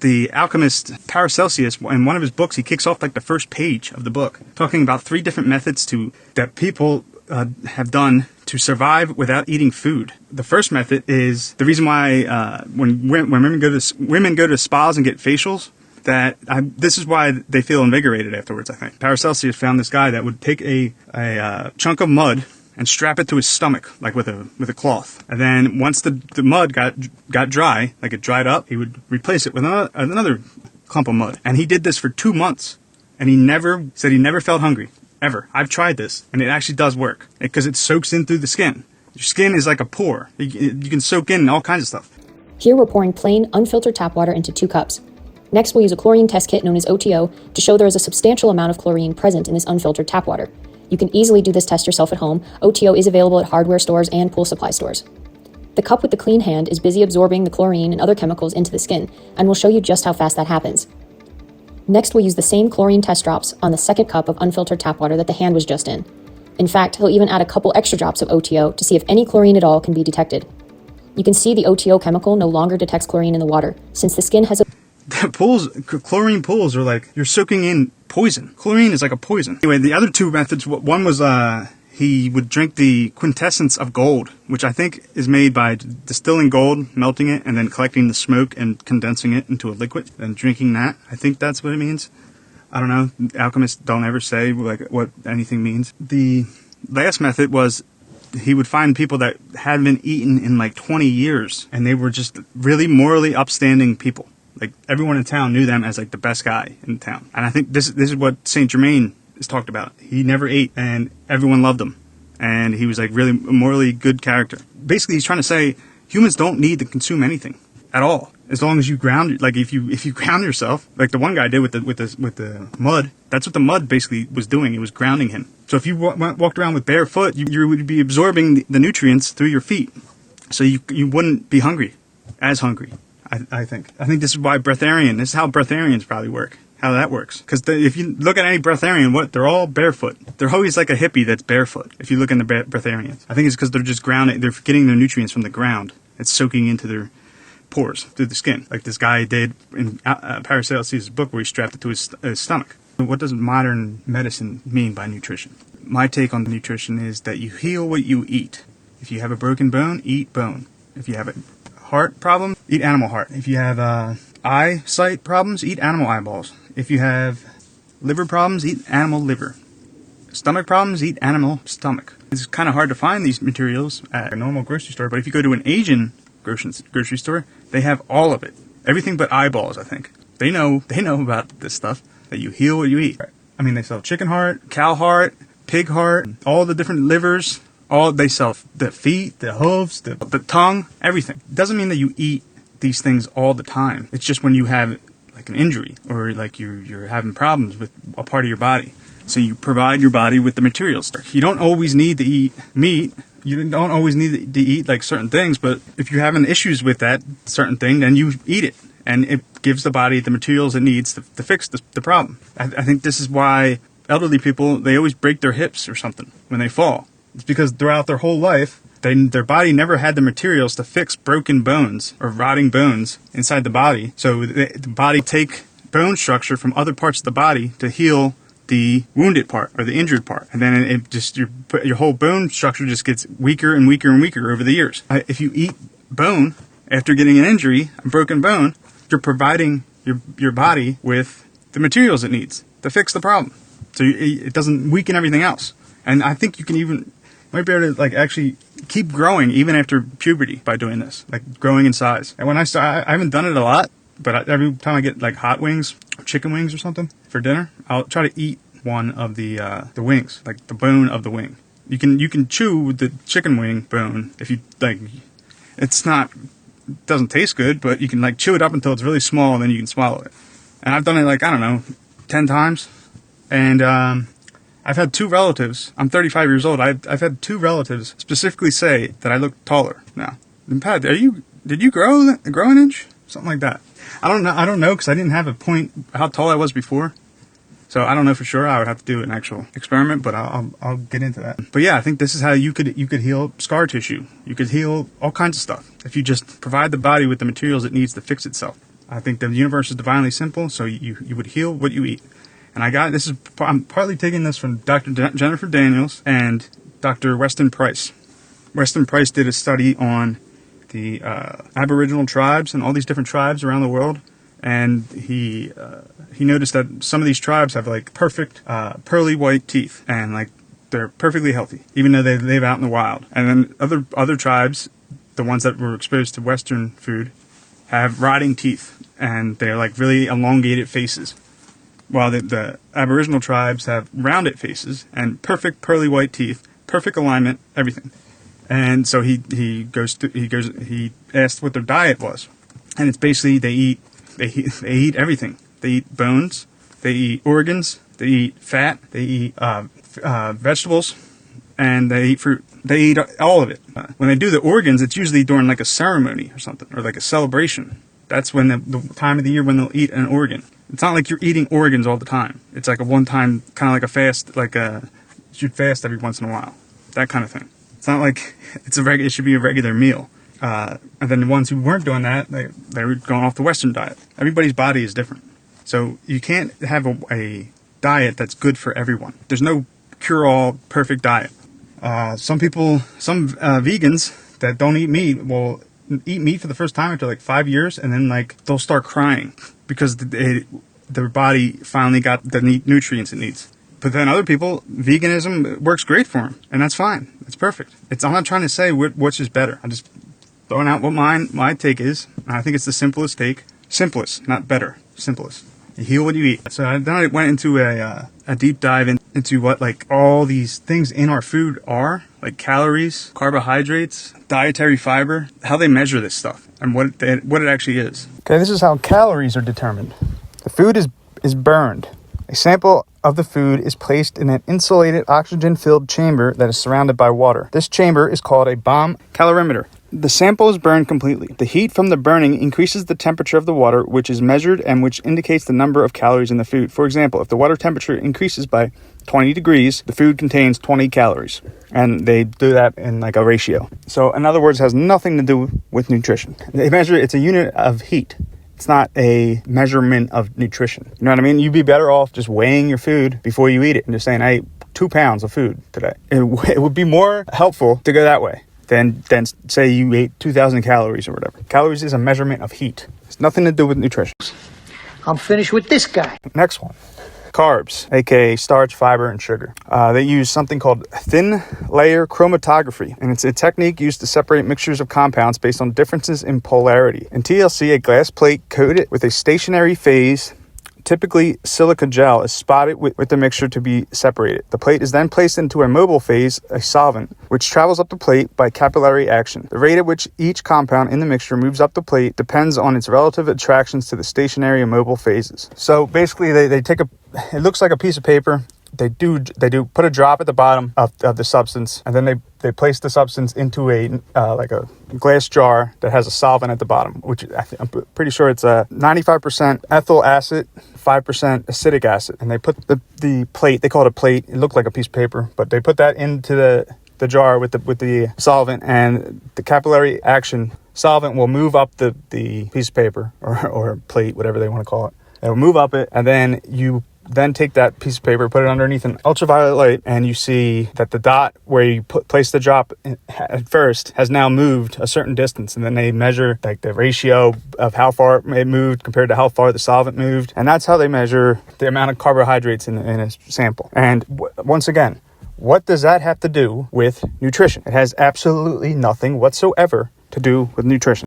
the alchemist Paracelsus, in one of his books, he kicks off like the first page of the book, talking about 3 different methods that people have done to survive without eating food. The first method is the reason why when women go to spas and get facials, this is why they feel invigorated afterwards, I think. Paracelsus found this guy that would take a chunk of mud and strap it to his stomach, like with a cloth. And then once the mud got dry, like it dried up, he would replace it with another clump of mud. And he did this for 2 months, and he never felt hungry. Ever. I've tried this, and it actually does work, because it soaks in through the skin. Your skin is like a pore. You can soak in all kinds of stuff. Here we're pouring plain, unfiltered tap water into 2 cups. Next, we'll use a chlorine test kit known as OTO to show there is a substantial amount of chlorine present in this unfiltered tap water. You can easily do this test yourself at home. OTO is available at hardware stores and pool supply stores. The cup with the clean hand is busy absorbing the chlorine and other chemicals into the skin, and we'll show you just how fast that happens. Next, we'll use the same chlorine test drops on the second cup of unfiltered tap water that the hand was just in. In fact, he'll even add a couple extra drops of OTO to see if any chlorine at all can be detected. You can see the OTO chemical no longer detects chlorine in the water, since the skin has a... Chlorine pools are like, you're soaking in poison. Chlorine is like a poison. Anyway, the other 2 methods, one was he would drink the quintessence of gold, which I think is made by distilling gold, melting it, and then collecting the smoke and condensing it into a liquid, and drinking that. I think that's what it means. I don't know. Alchemists don't ever say like what anything means. The last method was he would find people that hadn't been eaten in like 20 years, and they were just really morally upstanding people. Like everyone in town knew them as like the best guy in town. And I think this is what Saint Germain is talked about. He never ate, and everyone loved him, and he was like really a morally good character. Basically, he's trying to say humans don't need to consume anything at all, as long as you ground. Like if you ground yourself, like the one guy did with the mud. That's what the mud basically was doing. It was grounding him. So if you walked around with bare foot, you would be absorbing the nutrients through your feet, so you wouldn't be as hungry. I think this is why this is how breatharians probably work. How that works. Because if you look at any breatharian, they're all barefoot. They're always like a hippie that's barefoot, if you look in the breatharians. I think it's because they're just grounding, they're getting their nutrients from the ground. It's soaking into their pores, through the skin. Like this guy did in Paracelsus' book where he strapped it to his stomach. What does modern medicine mean by nutrition? My take on nutrition is that you heal what you eat. If you have a broken bone, eat bone. If you have a heart problem, eat animal heart. If you have eyesight problems, eat animal eyeballs. If you have liver problems, eat animal liver. Stomach problems, eat animal stomach. It's kind of hard to find these materials at a normal grocery store, but if you go to an Asian grocery store, they have all of it. Everything but eyeballs, I think. They know about this stuff, that you heal what you eat. I mean, they sell chicken heart, cow heart, pig heart, all the different livers. They sell the feet, the hooves, the tongue, everything. It doesn't mean that you eat these things all the time. It's just when you have like an injury, or like you're having problems with a part of your body. So you provide your body with the materials. You don't always need to eat meat. You don't always need to eat like certain things, but if you're having issues with that certain thing, then you eat it. And it gives the body the materials it needs to fix the problem. I think this is why elderly people, they always break their hips or something when they fall. It's because throughout their whole life, their body never had the materials to fix broken bones or rotting bones inside the body. So the body take bone structure from other parts of the body to heal the wounded part or the injured part. And then it just your whole bone structure just gets weaker and weaker and weaker over the years. If you eat bone after getting an injury, a broken bone, you're providing your body with the materials it needs to fix the problem. So it doesn't weaken everything else. And I think you might be able to like actually keep growing even after puberty by doing this, like growing in size. And when I haven't done it a lot, but every time I get like hot wings or chicken wings or something for dinner, I'll try to eat one of the wings, like the bone of the wing. You can chew the chicken wing bone if you like. It doesn't taste good, but you can like chew it up until it's really small, and then you can swallow it. And I've done it like, I don't know, 10 times. And I've had 2 relatives. I'm 35 years old. I've had 2 relatives specifically say that I look taller now. And Pat, did you grow an inch? Something like that. I don't know because I didn't have a point how tall I was before. So I don't know for sure. I would have to do an actual experiment, but I'll get into that. But yeah, I think this is how you could heal scar tissue. You could heal all kinds of stuff if you just provide the body with the materials it needs to fix itself. I think the universe is divinely simple, so you would heal what you eat. And I'm partly taking this from Dr. Jennifer Daniels and Dr. Weston Price. Weston Price did a study on the Aboriginal tribes and all these different tribes around the world, and he noticed that some of these tribes have like perfect pearly white teeth, and like they're perfectly healthy, even though they live out in the wild. And then other tribes, the ones that were exposed to Western food, have rotting teeth, and they're like really elongated faces, while the Aboriginal tribes have rounded faces and perfect pearly white teeth, perfect alignment, everything. And so he asked what their diet was, and it's basically they eat everything. They eat bones, they eat organs, they eat fat, they eat vegetables, and they eat fruit. They eat all of it. When they do the organs, it's usually during like a ceremony or something, or like a celebration. That's when the time of the year when they'll eat an organ. It's not like you're eating organs all the time. It's like a one-time, kind of like a fast, you should fast every once in a while. That kind of thing. It's not like it should be a regular meal. And then the ones who weren't doing that, they were going off the Western diet. Everybody's body is different. So you can't have a diet that's good for everyone. There's no cure-all perfect diet. Some vegans that don't eat meat will eat meat for the first time after like 5 years, and then like they'll start crying because their body finally got the nutrients it needs. But then other people, veganism works great for them, and that's fine. It's perfect. I'm not trying to say which is better. I'm just throwing out what my take is. I think it's the simplest take. Simplest, not better. Simplest. You heal what you eat. So then I went into a deep dive into what like all these things in our food are, like calories, carbohydrates, dietary fiber, how they measure this stuff, and what it actually is. Okay, this is how calories are determined. The food is burned. A sample of the food is placed in an insulated, oxygen-filled chamber that is surrounded by water. This chamber is called a bomb calorimeter. The sample is burned completely. The heat from the burning increases the temperature of the water, which is measured and which indicates the number of calories in the food. For example, if the water temperature increases by 20 degrees, the food contains 20 calories. And they do that in like a ratio. So in other words, it has nothing to do with nutrition. It's a unit of heat. It's not a measurement of nutrition. You know what I mean? You'd be better off just weighing your food before you eat it and just saying, I ate 2 pounds of food today. It would be more helpful to go that way than say you ate 2,000 calories or whatever. Calories is a measurement of heat. It's nothing to do with nutrition. I'm finished with this guy. Next one. Carbs, aka starch, fiber, and sugar. They use something called thin layer chromatography, and it's a technique used to separate mixtures of compounds based on differences in polarity. In TLC, a glass plate coated with a stationary phase, typically silica gel, is spotted with the mixture to be separated. The plate is then placed into a mobile phase, a solvent, which travels up the plate by capillary action. The rate at which each compound in the mixture moves up the plate depends on its relative attractions to the stationary and mobile phases. So basically, they take it looks like a piece of paper. They do put a drop at the bottom of the substance, and then they place the substance into a glass jar that has a solvent at the bottom, which I'm pretty sure it's a 95% ethyl acid, 5% acetic acid. And they put the plate, they call it a plate, it looked like a piece of paper, but they put that into the jar with the solvent, and the capillary action solvent will move up the piece of paper or plate, whatever they want to call it. It'll move up it, and then you take that piece of paper, put it underneath an ultraviolet light, and you see that the dot where you place the drop at first has now moved a certain distance. And then they measure like the ratio of how far it moved compared to how far the solvent moved. And that's how they measure the amount of carbohydrates in a sample. And once again, what does that have to do with nutrition? It has absolutely nothing whatsoever to do with nutrition.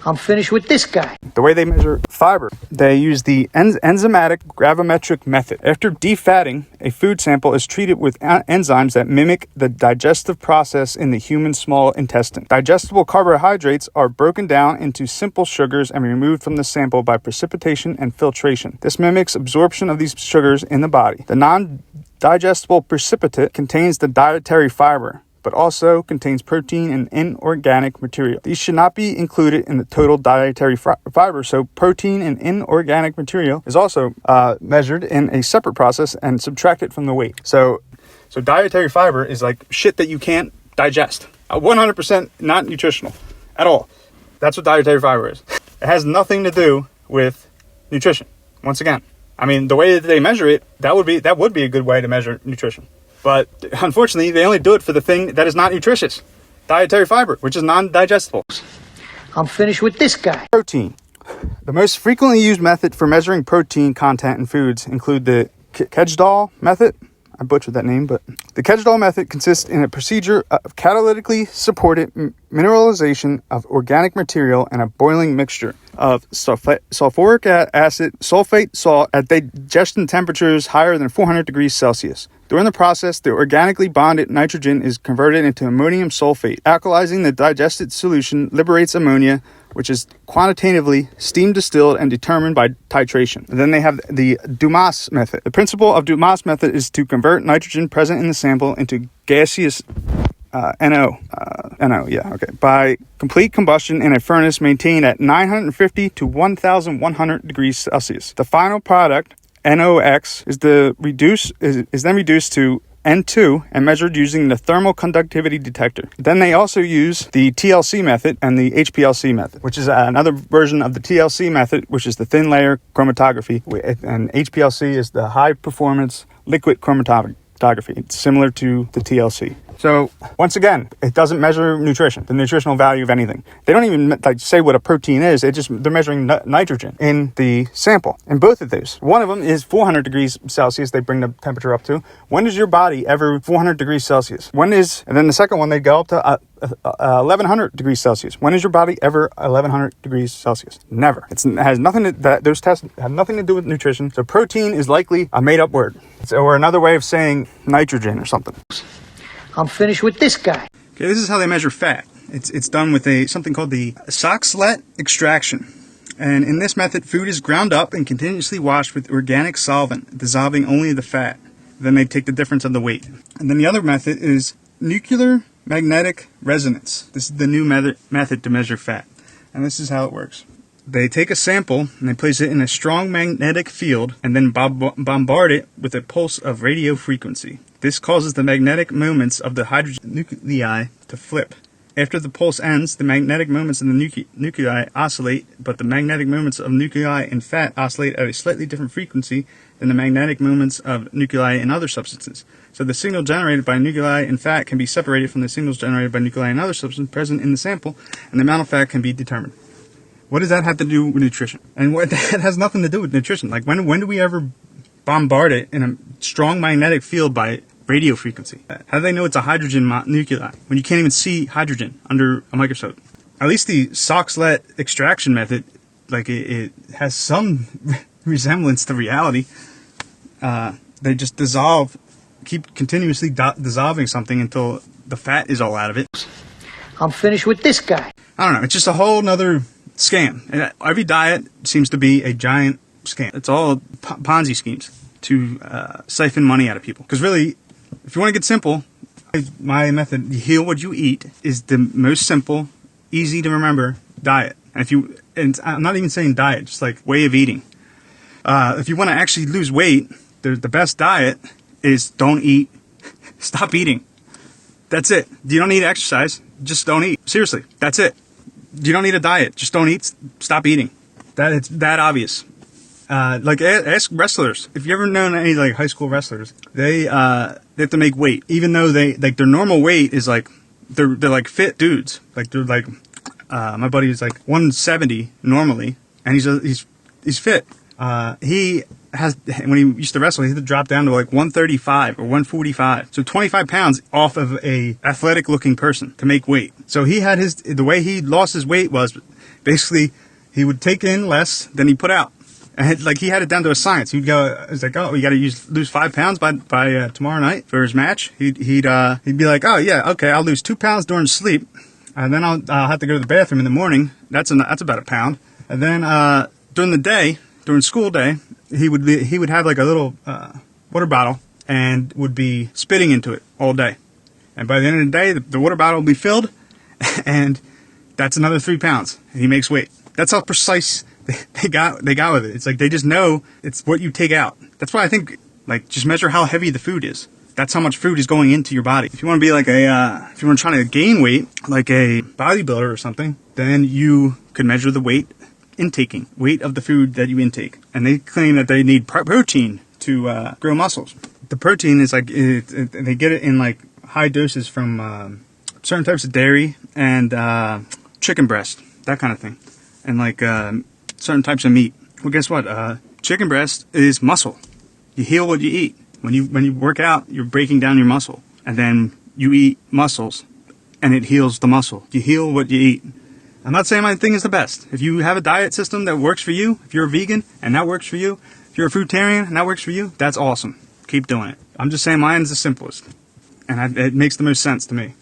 I'm finished with this guy. The way they measure fiber, they use the enzymatic gravimetric method. After defatting, a food sample is treated with enzymes that mimic the digestive process in the human small intestine. Digestible carbohydrates are broken down into simple sugars and removed from the sample by precipitation and filtration. This mimics absorption of these sugars in the body. The non-digestible precipitate contains the dietary fiber, but also contains protein and inorganic material. These should not be included in the total dietary fiber, so protein and inorganic material is also measured in a separate process and subtracted from the weight. So dietary fiber is like shit that you can't digest. 100% not nutritional at all. That's what dietary fiber is. It has nothing to do with nutrition. Once again, I mean, the way that they measure it, that would be a good way to measure nutrition. But unfortunately, they only do it for the thing that is not nutritious, dietary fiber, which is non-digestible. I'm finished with this guy. Protein. The most frequently used method for measuring protein content in foods include the Kedgedahl method. I butchered that name, but the Kedgedahl method consists in a procedure of catalytically supported mineralization of organic material and a boiling mixture of sulfuric acid, sulfate, salt at digestion temperatures higher than 400 degrees Celsius. During the process, the organically bonded nitrogen is converted into ammonium sulfate. Alkalizing the digested solution liberates ammonia, which is quantitatively steam distilled and determined by titration. And then they have the Dumas method. The principle of Dumas method is to convert nitrogen present in the sample into gaseous NO, by complete combustion in a furnace maintained at 950 to 1,100 degrees Celsius. The final product, NOx, is then reduced to N2 and measured using the thermal conductivity detector. Then they also use the TLC method and the HPLC method, which is another version of the TLC method, which is the thin layer chromatography, and HPLC is the high performance liquid chromatography. It's similar to the TLC. So once again, it doesn't measure nutrition, the nutritional value of anything. They don't even say what a protein is. They're measuring nitrogen in the sample. In both of those, one of them is 400 degrees Celsius. They bring the temperature up to. When is your body ever 400 degrees Celsius? And then the second one, they go up to 1100 degrees Celsius. When is your body ever 1100 degrees Celsius? Never. Those tests have nothing to do with nutrition. So protein is likely a made up word, or another way of saying nitrogen or something. I'm finished with this guy. Okay, this is how they measure fat. It's done with something called the Soxhlet extraction. And in this method, food is ground up and continuously washed with organic solvent, dissolving only the fat. Then they take the difference of the weight. And then the other method is nuclear magnetic resonance. This is the new method to measure fat. And this is how it works. They take a sample and they place it in a strong magnetic field and then bombard it with a pulse of radio frequency. This causes the magnetic moments of the hydrogen nuclei to flip. After the pulse ends, the magnetic moments in the nuclei oscillate, but the magnetic moments of nuclei in fat oscillate at a slightly different frequency than the magnetic moments of nuclei in other substances. So the signal generated by nuclei in fat can be separated from the signals generated by nuclei in other substances present in the sample, and the amount of fat can be determined. What does that have to do with nutrition? And that has nothing to do with nutrition. Like when do we ever bombard it in a strong magnetic field by radio frequency? How do they know it's a hydrogen nuclei when you can't even see hydrogen under a microscope? At least the Soxhlet extraction method, like it has some resemblance to reality. They just keep continuously dissolving something until the fat is all out of it. I'm finished with this guy. I don't know. It's just a whole nother scam. And every diet seems to be a giant scam. It's all Ponzi schemes to siphon money out of people. Because really, if you want to get simple, my method, you heal what you eat, is the most simple, easy to remember diet. And I'm not even saying diet, just like way of eating. If you want to actually lose weight, the best diet is don't eat. Stop eating. That's it. You don't need to exercise. Just don't eat. Seriously, that's it. You don't need a diet. Just don't eat. Stop eating. It's that obvious. Ask wrestlers. If you ever known any like high school wrestlers, they have to make weight, even though their normal weight is like they're like fit dudes. Like they're like my buddy is like 170 normally, and he's fit. When he used to wrestle, he had to drop down to like 135 or 145. So 25 pounds off of a athletic looking person to make weight. So the way he lost his weight was basically he would take in less than he put out. And he had it down to a science. He'd go, it's like, oh, you got to lose 5 pounds by tomorrow night for his match. He'd be like, oh yeah, okay, I'll lose 2 pounds during sleep, and then I'll have to go to the bathroom in the morning. That's about a pound. And then during the day, during school day, he would have like a little water bottle and would be spitting into it all day. And by the end of the day, the water bottle will be filled, and that's another 3 pounds. And he makes weight. That's how precise they got with it. It's like they just know it's what you take out. That's why I think just measure how heavy the food is. That's how much food is going into your body. If you want to be like if you want to try to gain weight, like a bodybuilder or something, then you could measure the weight intaking, weight of the food that you intake. And they claim that they need protein to grow muscles. The protein is like, they get it in like high doses from certain types of dairy and chicken breast, that kind of thing. And like certain types of meat. Well, guess what? Chicken breast is muscle. You heal what you eat. When you work out, you're breaking down your muscle. And then you eat muscles, and it heals the muscle. You heal what you eat. I'm not saying my thing is the best. If you have a diet system that works for you, if you're a vegan and that works for you, if you're a fruitarian and that works for you, that's awesome. Keep doing it. I'm just saying mine's the simplest. And it makes the most sense to me.